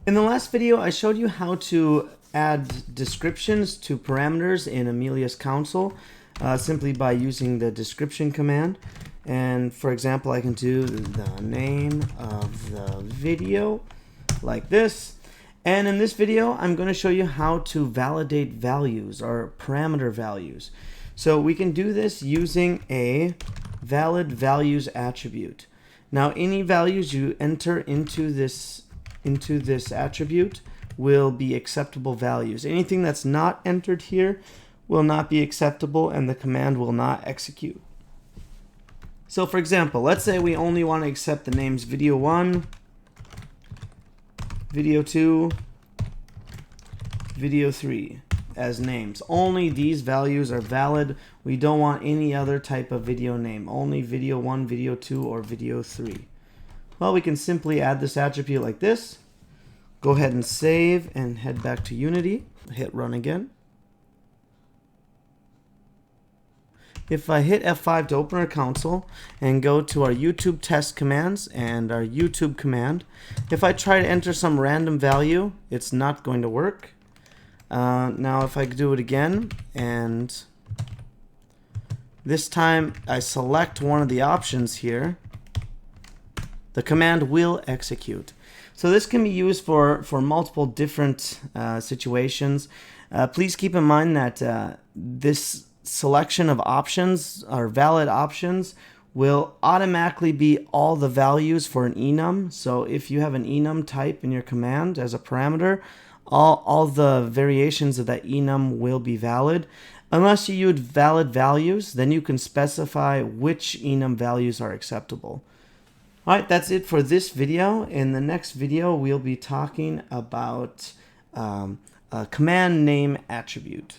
In the last video, I showed you how to add descriptions to parameters in Amilious Console simply by using the description command. And for example, I can do the name of the video like this. And in this video, I'm going to show you how to validate values or parameter values. So we can do this using a valid values attribute. Now, any values you enter into this attribute will be acceptable values. Anything that's not entered here will not be acceptable and the command will not execute. So for example, let's say we only want to accept the names video 1, video 2, video 3 as names. Only these values are valid. We don't want any other type of video name. Only video 1, video 2, or video 3. Well, we can simply add this attribute like this. Go ahead and save and head back to Unity. Hit run again. If I hit F5 to open our console and go to our YouTube test commands and our YouTube command, if I try to enter some random value, it's not going to work. Now if I do it again, and this time I select one of the options here, the command will execute. So this can be used for multiple different situations. Please keep in mind that this selection of options or valid options will automatically be all the values for an enum. So if you have an enum type in your command as a parameter, all the variations of that enum will be valid. Unless you use valid values, then you can specify which enum values are acceptable. Alright, that's it for this video. In the next video, we'll be talking about a command name attribute.